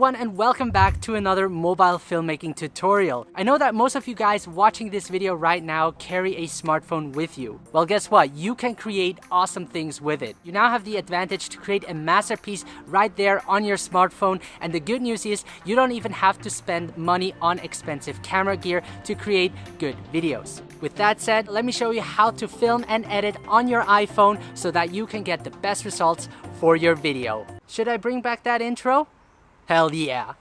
everyone, and welcome back to another mobile filmmaking tutorial. I know that most of you guys watching this video right now carry a smartphone with you. Well, guess what? You can create awesome things with it. You now have the advantage to create a masterpiece right there on your smartphone, and the good news is you don't even have to spend money on expensive camera gear to create good videos. With that said, let me show you how to film and edit on your iPhone so that you can get the best results for your video. Should I bring back that intro? Hell yeah!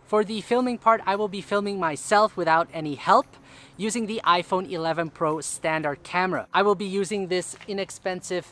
For the filming part, I will be filming myself without any help, using the iPhone 11 Pro standard camera. I will be using this inexpensive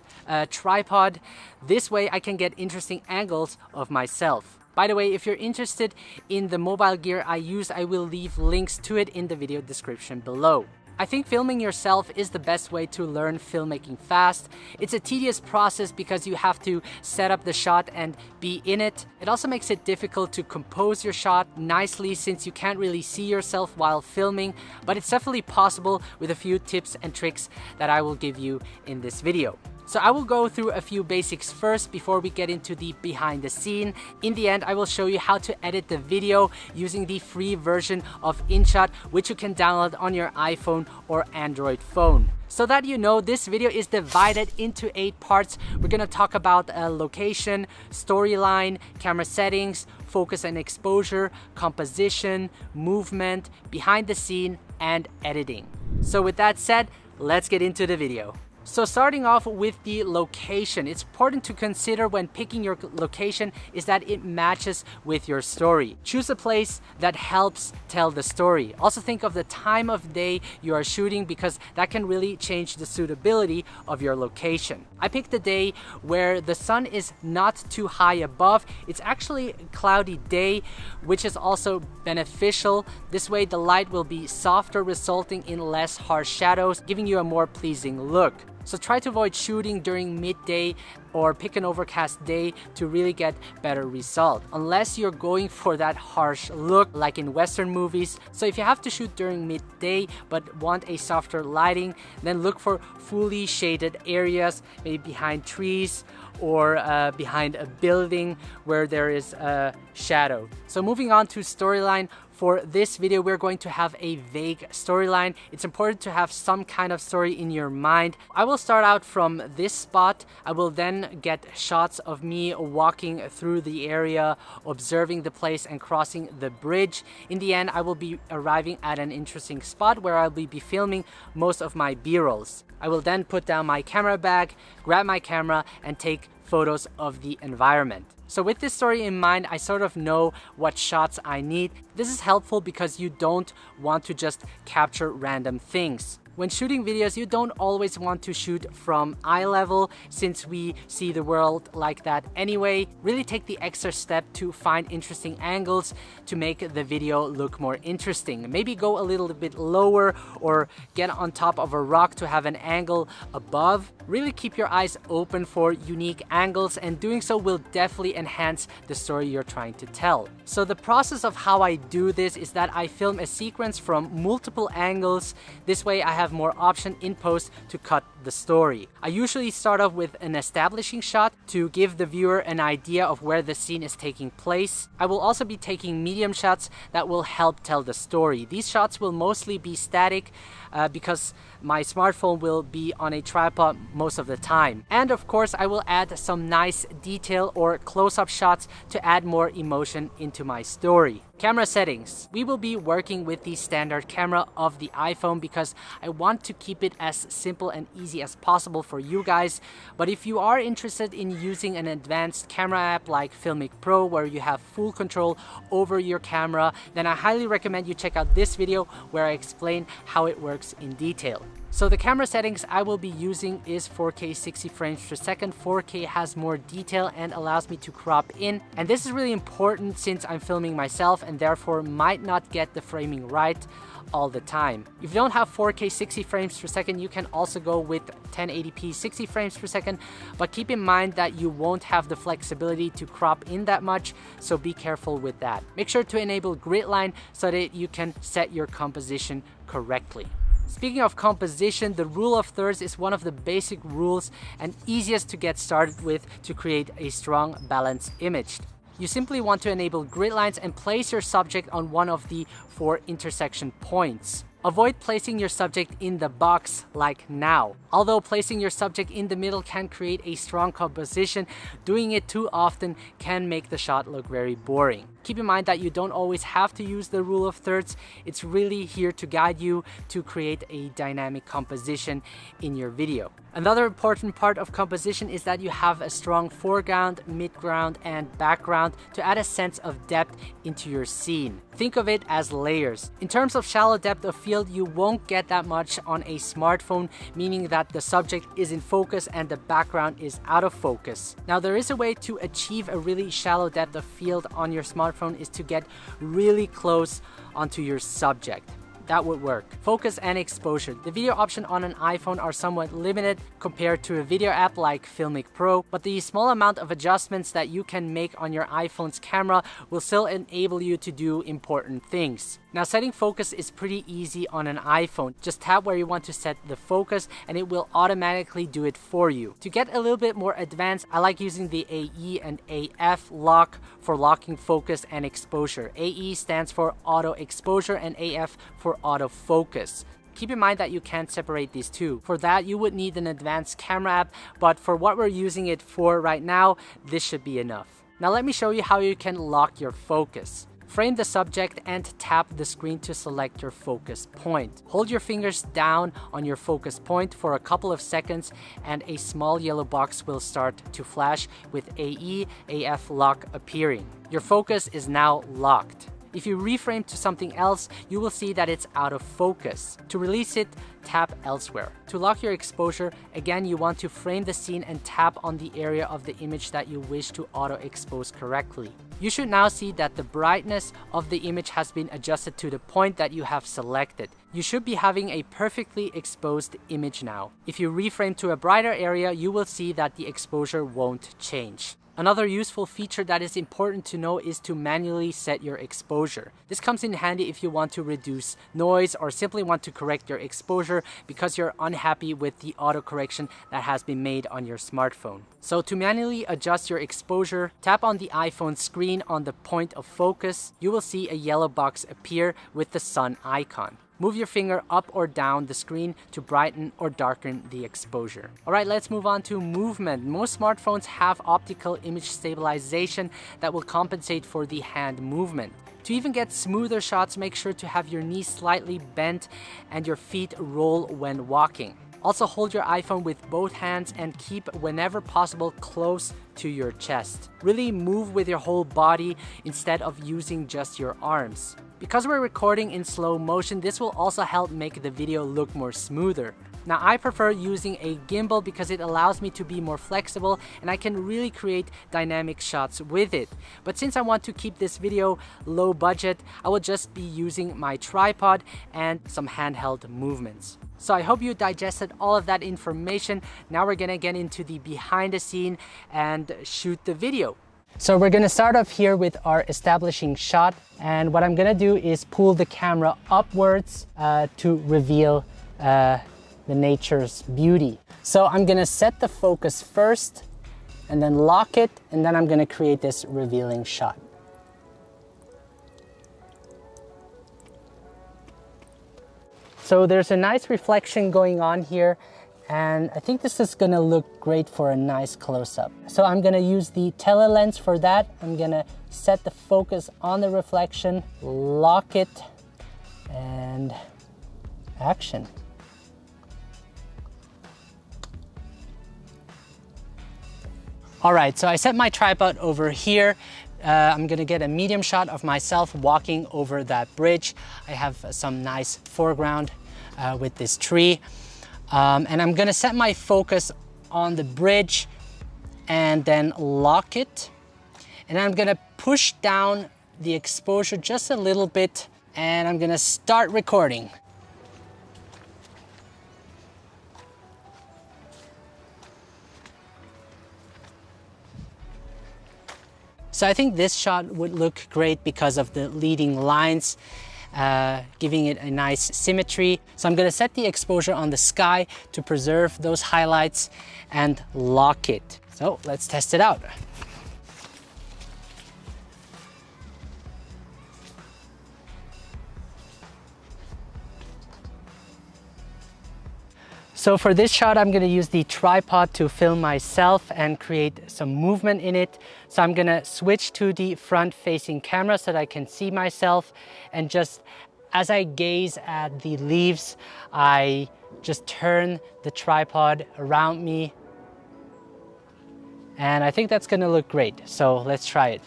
tripod. This way I can get interesting angles of myself. By the way, if you're interested in the mobile gear I use, I will leave links to it in the video description below. I think filming yourself is the best way to learn filmmaking fast. It's a tedious process because you have to set up the shot and be in it. It also makes it difficult to compose your shot nicely since you can't really see yourself while filming, but it's definitely possible with a few tips and tricks that I will give you in this video. So I will go through a few basics first before we get into the behind the scene. In the end, I will show you how to edit the video using the free version of InShot, which you can download on your iPhone or Android phone. So that you know, this video is divided into 8 parts. We're gonna talk about location, storyline, camera settings, focus and exposure, composition, movement, behind the scene, and editing. So with that said, let's get into the video. So starting off with the location, it's important to consider when picking your location is that it matches with your story. Choose a place that helps tell the story. Also think of the time of day you are shooting because that can really change the suitability of your location. I picked a day where the sun is not too high above. It's actually a cloudy day, which is also beneficial. This way the light will be softer, resulting in less harsh shadows, giving you a more pleasing look. So try to avoid shooting during midday or pick an overcast day to really get better result, unless you're going for that harsh look like in Western movies. So if you have to shoot during midday but want a softer lighting, then look for fully shaded areas, maybe behind trees or behind a building where there is a shadow. So moving on to storyline. For this video, we're going to have a vague storyline. It's important to have some kind of story in your mind. I will start out from this spot. I will then get shots of me walking through the area, observing the place and crossing the bridge. In the end, I will be arriving at an interesting spot where I'll be filming most of my B-rolls. I will then put down my camera bag, grab my camera, and take photos of the environment. So with this story in mind, I sort of know what shots I need. This is helpful because you don't want to just capture random things. When shooting videos, you don't always want to shoot from eye level since we see the world like that anyway. Really take the extra step to find interesting angles to make the video look more interesting. Maybe go a little bit lower or get on top of a rock to have an angle above. Really keep your eyes open for unique angles, and doing so will definitely enhance the story you're trying to tell. So the process of how I do this is that I film a sequence from multiple angles. This way I have more option in post to cut the story. I usually start off with an establishing shot to give the viewer an idea of where the scene is taking place. I will also be taking medium shots that will help tell the story. These shots will mostly be static because my smartphone will be on a tripod most of the time. And of course, I will add some nice detail or close-up shots to add more emotion into my story. Camera settings. We will be working with the standard camera of the iPhone because I want to keep it as simple and easy as possible for you guys. But if you are interested in using an advanced camera app like Filmic Pro where you have full control over your camera, then I highly recommend you check out this video where I explain how it works in detail. So the camera settings I will be using is 4K 60 frames per second. 4K has more detail and allows me to crop in. And this is really important since I'm filming myself and therefore might not get the framing right. all the time. If you don't have 4K 60 frames per second, you can also go with 1080p 60 frames per second, but keep in mind that you won't have the flexibility to crop in that much, so be careful with that. Make sure to enable grid line so that you can set your composition correctly. Speaking of composition, the rule of thirds is one of the basic rules and easiest to get started with to create a strong balanced image. You simply want to enable grid lines and place your subject on one of the 4 intersection points. Avoid placing your subject in the box like now. Although placing your subject in the middle can create a strong composition, doing it too often can make the shot look very boring. Keep in mind that you don't always have to use the rule of thirds. It's really here to guide you to create a dynamic composition in your video. Another important part of composition is that you have a strong foreground, midground, and background to add a sense of depth into your scene. Think of it as layers. In terms of shallow depth of field, you won't get that much on a smartphone, meaning that the subject is in focus and the background is out of focus. Now, there is a way to achieve a really shallow depth of field on your smartphone, is to get really close onto your subject. That would work. Focus and exposure. The video options on an iPhone are somewhat limited compared to a video app like Filmic Pro, but the small amount of adjustments that you can make on your iPhone's camera will still enable you to do important things. Now, setting focus is pretty easy on an iPhone. Just tap where you want to set the focus and it will automatically do it for you. To get a little bit more advanced, I like using the AE and AF lock for locking focus and exposure. AE stands for auto exposure and AF for autofocus. Keep in mind that you can't separate these two. For that, you would need an advanced camera app, but for what we're using it for right now, this should be enough. Now let me show you how you can lock your focus. Frame the subject and tap the screen to select your focus point. Hold your fingers down on your focus point for a couple of seconds and a small yellow box will start to flash with AE, AF lock appearing. Your focus is now locked. If you reframe to something else, you will see that it's out of focus. To release it, tap elsewhere. To lock your exposure, again, you want to frame the scene and tap on the area of the image that you wish to auto-expose correctly. You should now see that the brightness of the image has been adjusted to the point that you have selected. You should be having a perfectly exposed image now. If you reframe to a brighter area, you will see that the exposure won't change. Another useful feature that is important to know is to manually set your exposure. This comes in handy if you want to reduce noise or simply want to correct your exposure because you're unhappy with the auto correction that has been made on your smartphone. So to manually adjust your exposure, tap on the iPhone screen on the point of focus. You will see a yellow box appear with the sun icon. Move your finger up or down the screen to brighten or darken the exposure. Alright, let's move on to movement. Most smartphones have optical image stabilization that will compensate for the hand movement. To even get smoother shots, make sure to have your knees slightly bent and your feet roll when walking. Also, hold your iPhone with both hands and keep, whenever possible, close to your chest. Really move with your whole body instead of using just your arms. Because we're recording in slow motion, this will also help make the video look more smoother. Now, I prefer using a gimbal because it allows me to be more flexible and I can really create dynamic shots with it. But since I want to keep this video low budget, I will just be using my tripod and some handheld movements. So I hope you digested all of that information. Now we're gonna get into the behind the scene and shoot the video. So we're gonna start off here with our establishing shot. And what I'm gonna do is pull the camera upwards to reveal the nature's beauty. So I'm gonna set the focus first and then lock it, and then I'm gonna create this revealing shot. So there's a nice reflection going on here, and I think this is gonna look great for a nice close-up. So I'm gonna use the telelens for that. I'm gonna set the focus on the reflection, lock it, and action. All right, so I set my tripod over here. I'm gonna get a medium shot of myself walking over that bridge. I have some nice foreground with this tree. And I'm gonna set my focus on the bridge and then lock it. And I'm gonna push down the exposure just a little bit and I'm gonna start recording. So I think this shot would look great because of the leading lines, giving it a nice symmetry. So I'm gonna set the exposure on the sky to preserve those highlights and lock it. So let's test it out. So for this shot, I'm gonna use the tripod to film myself and create some movement in it. So I'm gonna switch to the front-facing camera so that I can see myself, and just as I gaze at the leaves, I just turn the tripod around me. And I think that's gonna look great. So let's try it.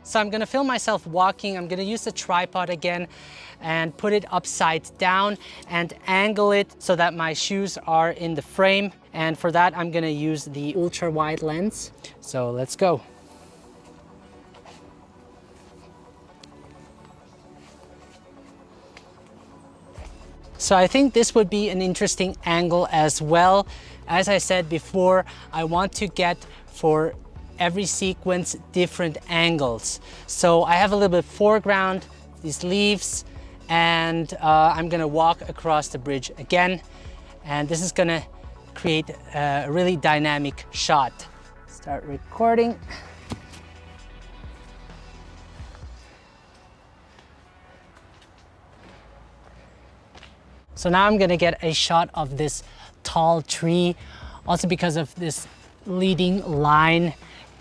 So I'm gonna film myself walking. I'm gonna use the tripod again and put it upside down and angle it so that my shoes are in the frame. And for that, I'm gonna use the ultra wide lens. So let's go. So I think this would be an interesting angle as well. As I said before, I want to get for every sequence different angles. So I have a little bit foreground, these leaves, and I'm gonna walk across the bridge again. And this is gonna create a really dynamic shot. Start recording. So now I'm gonna get a shot of this tall tree, also because of this leading line.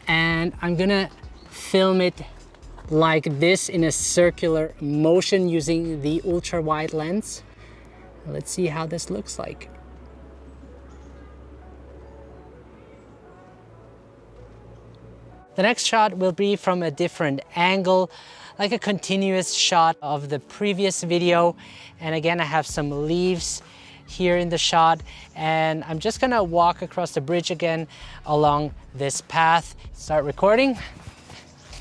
And I'm gonna film it like this in a circular motion using the ultra wide lens. Let's see how this looks like. The next shot will be from a different angle, like a continuous shot of the previous video. And again, I have some leaves here in the shot, and I'm just gonna walk across the bridge again along this path. Start recording.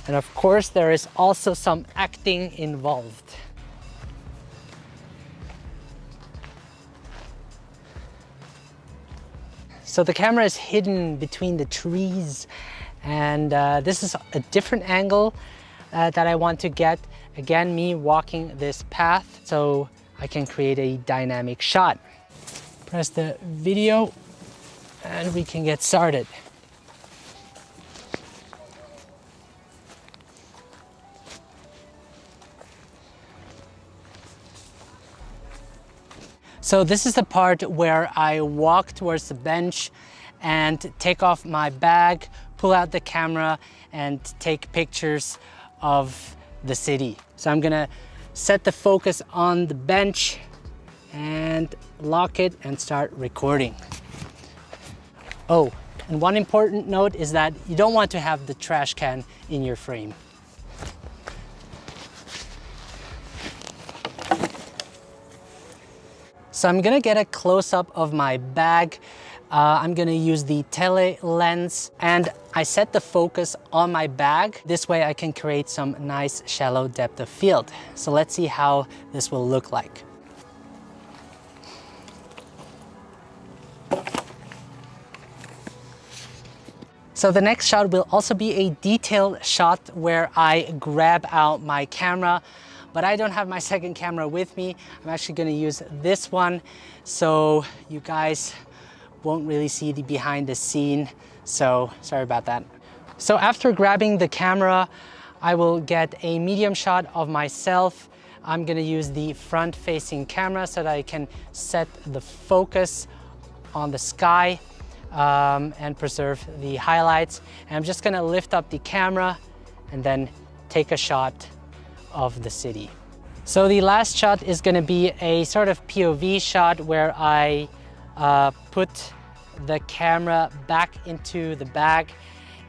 And of course, there is also some acting involved. So the camera is hidden between the trees, and this is a different angle that I want to get. Again, me walking this path so I can create a dynamic shot. Press the video and we can get started. So this is the part where I walk towards the bench and take off my bag, pull out the camera and take pictures of the city. So I'm gonna set the focus on the bench and lock it and start recording. Oh, and one important note is that you don't want to have the trash can in your frame. So I'm gonna get a close-up of my bag. I'm gonna use the tele lens, and I set the focus on my bag. This way I can create some nice shallow depth of field. So let's see how this will look like. So the next shot will also be a detailed shot where I grab out my camera, but I don't have my second camera with me. I'm actually gonna use this one, so you guys won't really see the behind the scene, so sorry about that. So after grabbing the camera, I will get a medium shot of myself. I'm gonna use the front-facing camera so that I can set the focus on the sky and preserve the highlights. And I'm just gonna lift up the camera and then take a shot of the city. So the last shot is gonna be a sort of POV shot where I put the camera back into the bag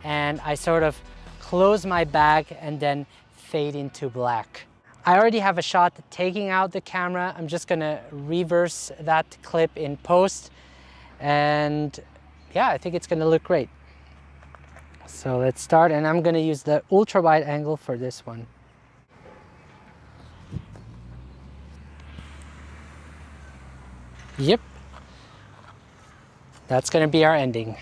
and I sort of close my bag and then fade into black. I already have a shot taking out the camera. I'm just gonna reverse that clip in post, and yeah, I think it's gonna look great. So let's start, and I'm gonna use the ultra wide angle for this one. Yep, that's gonna be our ending.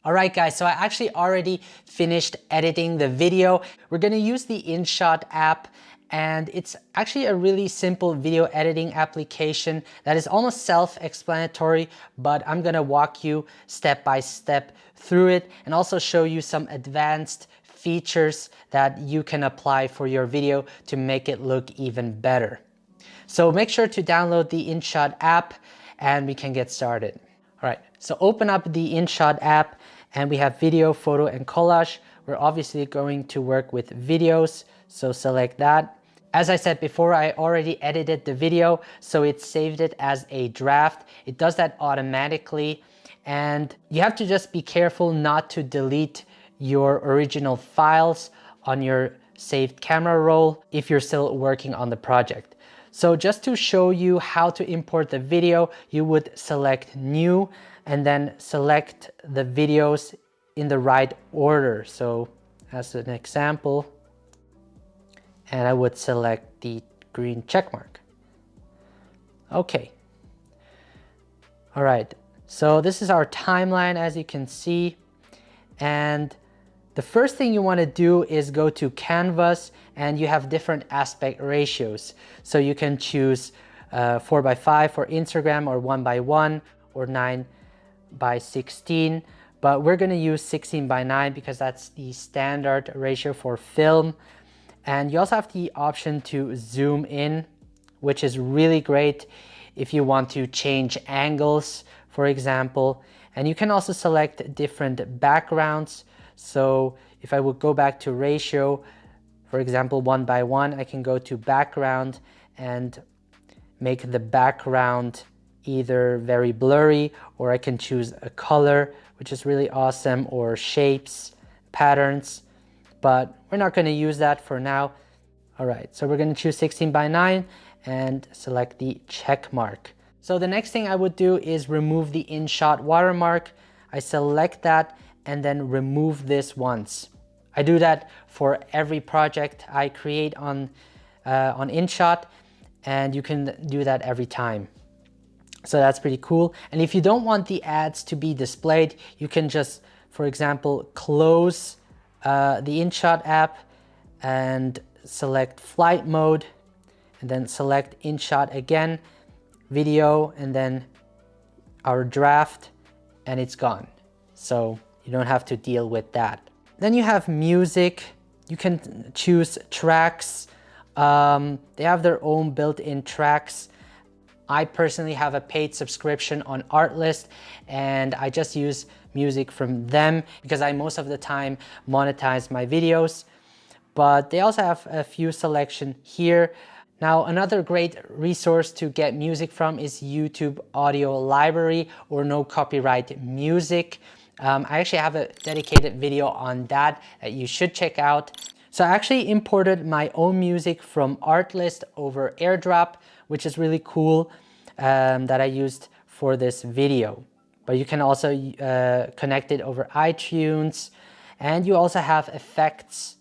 All right, guys, so I actually already finished editing the video. We're gonna use the InShot app, and it's actually a really simple video editing application that is almost self-explanatory, but I'm gonna walk you step by step through it and also show you some advanced features that you can apply for your video to make it look even better. So make sure to download the InShot app and we can get started. All right, so open up the InShot app and we have video, photo, and collage. We're obviously going to work with videos, so select that. As I said before, I already edited the video, so it saved it as a draft. It does that automatically, and you have to just be careful not to delete your original files on your saved camera roll if you're still working on the project. So just to show you how to import the video, you would select new and then select the videos in the right order. So as an example, and I would select the green check mark. Okay. All right, so this is our timeline, as you can see. And the first thing you want to do is go to Canvas, and you have different aspect ratios. So you can choose 4:5 for Instagram, or 1:1, or 9:16. But we're going to use 16:9 because that's the standard ratio for film. And you also have the option to zoom in, which is really great if you want to change angles, for example. And you can also select different backgrounds. So if I would go back to ratio, for example, 1:1, I can go to background and make the background either very blurry, or I can choose a color, which is really awesome, or shapes, patterns, but we're not going to use that for now. All right, so we're going to choose 16:9 and select the check mark. So the next thing I would do is remove the InShot watermark. I select that and then remove this once. I do that for every project I create on InShot, and you can do that every time. So that's pretty cool. And if you don't want the ads to be displayed, you can just, for example, close the InShot app and select flight mode, and then select InShot again, video, and then our draft, and it's gone. So you don't have to deal with that. Then you have music. You can choose tracks. They have their own built-in tracks. I personally have a paid subscription on Artlist, and I just use music from them because I most of the time monetize my videos. But they also have a few selection here. Now, another great resource to get music from is YouTube Audio Library, or No Copyright Music. I actually have a dedicated video on that you should check out. So I actually imported my own music from Artlist over AirDrop, which is really cool, that I used for this video. But you can also connect it over iTunes, and you also have effects,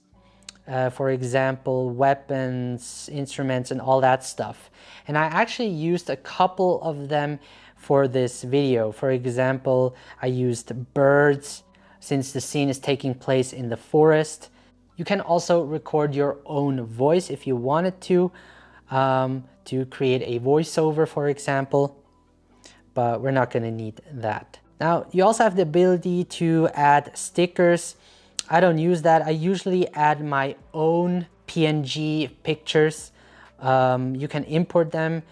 for example, weapons, instruments, and all that stuff. And I actually used a couple of them for this video. For example, I used birds, since the scene is taking place in the forest. You can also record your own voice if you wanted to create a voiceover, for example, but we're not going to need that. Now, you also have the ability to add stickers. I don't use that. I usually add my own PNG pictures. You can import them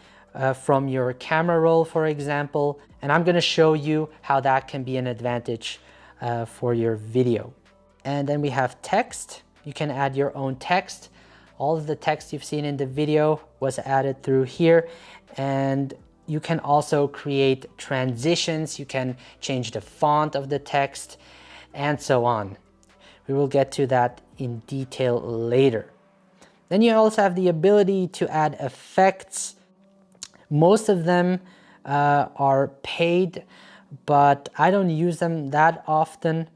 from your camera roll, for example, and I'm going to show you how that can be an advantage for your video. And then we have text. You can add your own text. All of the text you've seen in the video was added through here, and you can also create transitions. You can change the font of the text and so on. We will get to that in detail later. Then you also have the ability to add effects. Most of them are paid, but I don't use them that often.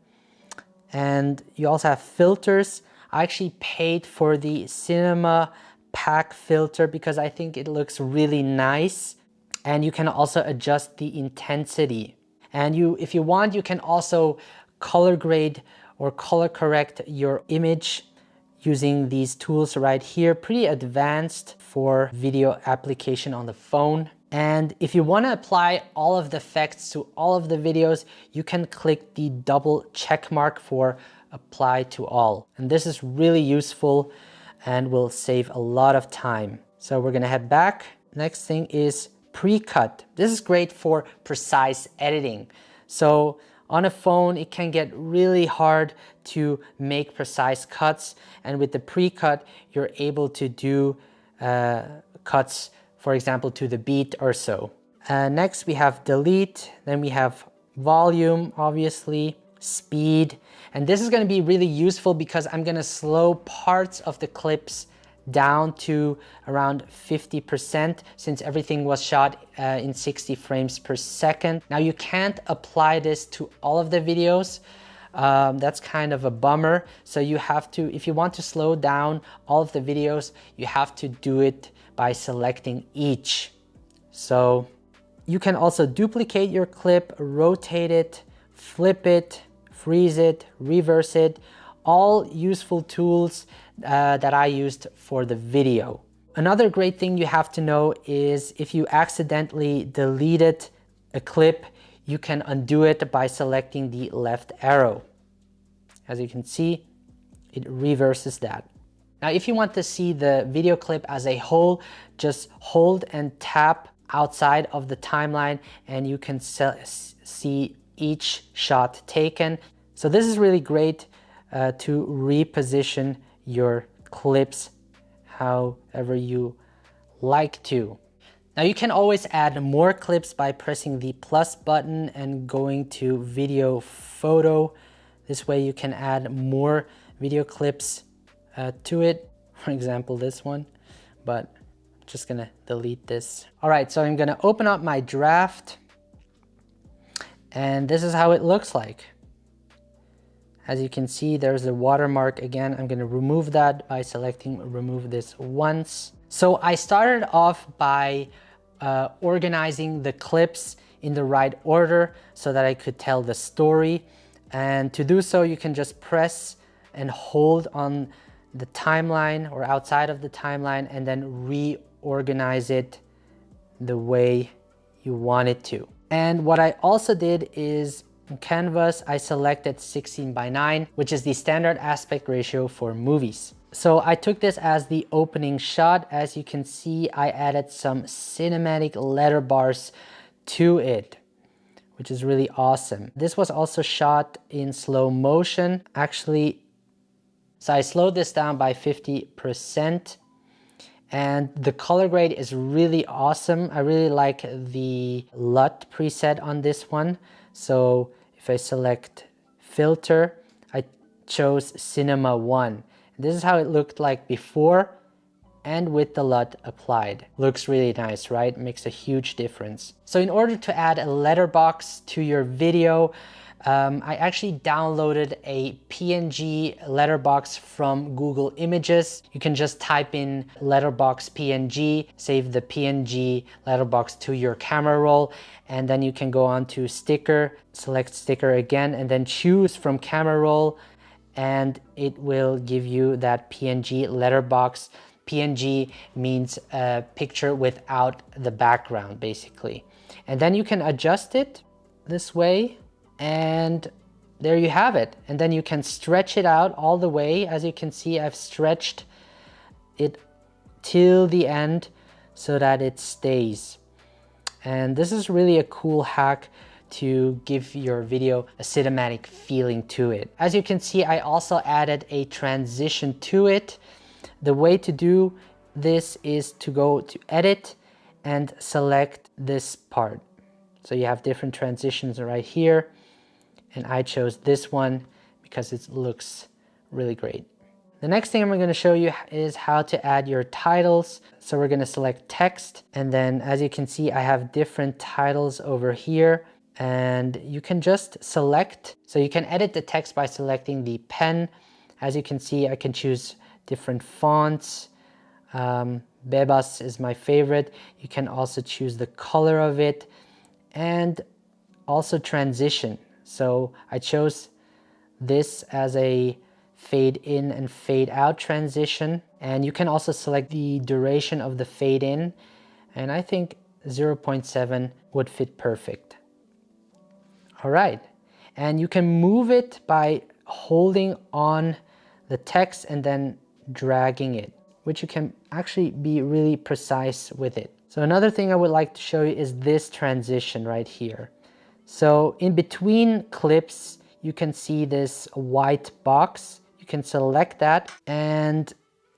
And you also have filters. I actually paid for the cinema pack filter because I think it looks really nice. And you can also adjust the intensity. And if you want, you can also color grade or color correct your image using these tools right here. Pretty advanced for video application on the phone. And if you want to apply all of the effects to all of the videos, you can click the double check mark for apply to all. And this is really useful and will save a lot of time. So we're gonna head back. Next thing is pre-cut. This is great for precise editing. So on a phone, it can get really hard to make precise cuts. And with the pre-cut, you're able to do cuts, for example, to the beat or so. Next, we have delete. Then we have volume, obviously, speed. And this is going to be really useful because I'm going to slow parts of the clips down to around 50% since everything was shot in 60 frames per second. Now you can't apply this to all of the videos. That's kind of a bummer. So you have to, if you want to slow down all of the videos, you have to do it by selecting each. So you can also duplicate your clip, rotate it, flip it, freeze it, reverse it, all useful tools that I used for the video. Another great thing you have to know is if you accidentally deleted a clip, you can undo it by selecting the left arrow. As you can see, it reverses that. Now, if you want to see the video clip as a whole, just hold and tap outside of the timeline and you can see each shot taken. So this is really great to reposition your clips however you like to. Now you can always add more clips by pressing the plus button and going to video photo. This way you can add more video clips to it. For example, this one, but I'm just gonna delete this. All right, so I'm gonna open up my draft and this is how it looks like. As you can see, there's a watermark again. I'm gonna remove that by selecting remove this once. So I started off by organizing the clips in the right order so that I could tell the story. And to do so, you can just press and hold on the timeline or outside of the timeline and then reorganize it the way you want it to. And what I also did is in Canvas, I selected 16:9, which is the standard aspect ratio for movies. So I took this as the opening shot. As you can see, I added some cinematic letter bars to it, which is really awesome. This was also shot in slow motion, actually. So I slowed this down by 50%. And the color grade is really awesome. I really like the LUT preset on this one. So if I select filter, I chose Cinema 1. This is how it looked like before and with the LUT applied. Looks really nice, right? Makes a huge difference. So in order to add a letterbox to your video, I actually downloaded a PNG letterbox from Google Images. You can just type in letterbox PNG, save the PNG letterbox to your camera roll, and then you can go on to sticker, select sticker again, and then choose from camera roll, and it will give you that PNG letterbox. PNG means a picture without the background, basically. And then you can adjust it this way. And there you have it. And then you can stretch it out all the way. As you can see, I've stretched it till the end so that it stays. And this is really a cool hack to give your video a cinematic feeling to it. As you can see, I also added a transition to it. The way to do this is to go to edit and select this part. So you have different transitions right here. And I chose this one because it looks really great. The next thing I'm going to show you is how to add your titles. So we're going to select text. And then as you can see, I have different titles over here. and you can just select. So you can edit the text by selecting the pen. As you can see, I can choose different fonts. Bebas is my favorite. You can also choose the color of it and also transition. So I chose this as a fade in and fade out transition. And you can also select the duration of the fade in. And I think 0.7 would fit perfect. All right. And you can move it by holding on the text and then dragging it, which you can actually be really precise with it. So another thing I would like to show you is this transition right here. So in between clips, you can see this white box. You can select that and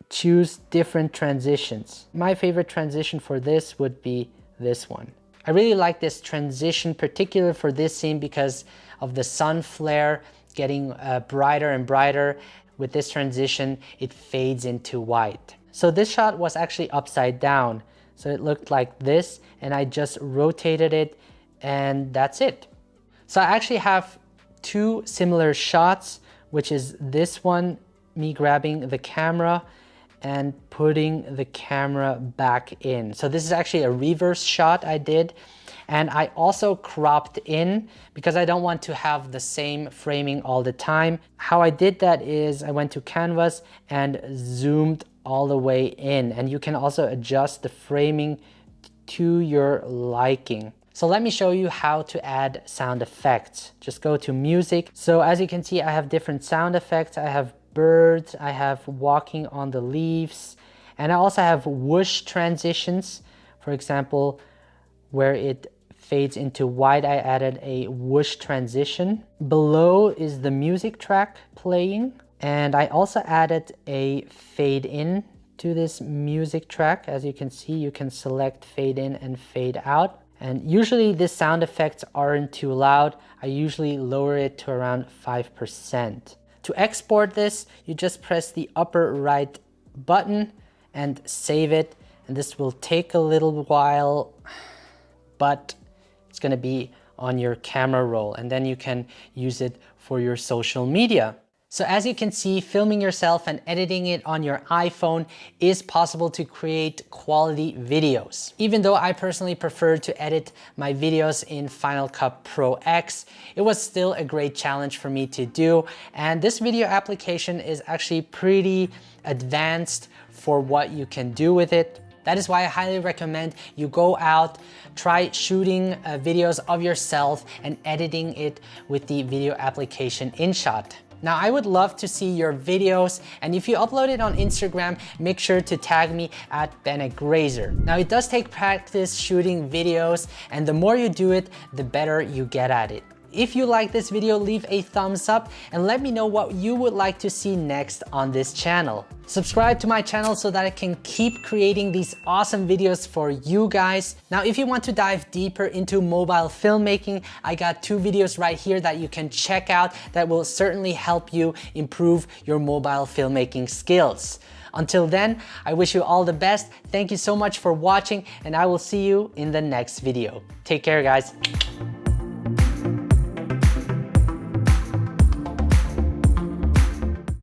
choose different transitions. My favorite transition for this would be this one. I really like this transition, particularly for this scene because of the sun flare getting brighter and brighter. With this transition, it fades into white. So this shot was actually upside down. So it looked like this, and I just rotated it, and that's it. So I actually have two similar shots, which is this one, me grabbing the camera and putting the camera back in. So this is actually a reverse shot I did. And I also cropped in because I don't want to have the same framing all the time. How I did that is I went to canvas and zoomed all the way in. And you can also adjust the framing to your liking. So let me show you how to add sound effects. Just go to music. So as you can see, I have different sound effects. I have birds, I have walking on the leaves, and I also have whoosh transitions. For example, where it fades into white, I added a whoosh transition. Below is the music track playing, and I also added a fade in to this music track. As you can see, you can select fade in and fade out. And usually these sound effects aren't too loud. I usually lower it to around 5%. To export this, you just press the upper right button and save it. And this will take a little while, but it's gonna be on your camera roll, and then you can use it for your social media. So as you can see, filming yourself and editing it on your iPhone is possible to create quality videos. Even though I personally prefer to edit my videos in Final Cut Pro X, it was still a great challenge for me to do. And this video application is actually pretty advanced for what you can do with it. That is why I highly recommend you go out, try shooting videos of yourself and editing it with the video application InShot. Now, I would love to see your videos, and if you upload it on Instagram, make sure to tag me at Bennett Grazer. Now, it does take practice shooting videos, and the more you do it, the better you get at it. If you like this video, leave a thumbs up and let me know what you would like to see next on this channel. Subscribe to my channel so that I can keep creating these awesome videos for you guys. Now, if you want to dive deeper into mobile filmmaking, I got two videos right here that you can check out that will certainly help you improve your mobile filmmaking skills. Until then, I wish you all the best. Thank you so much for watching, and I will see you in the next video. Take care, guys.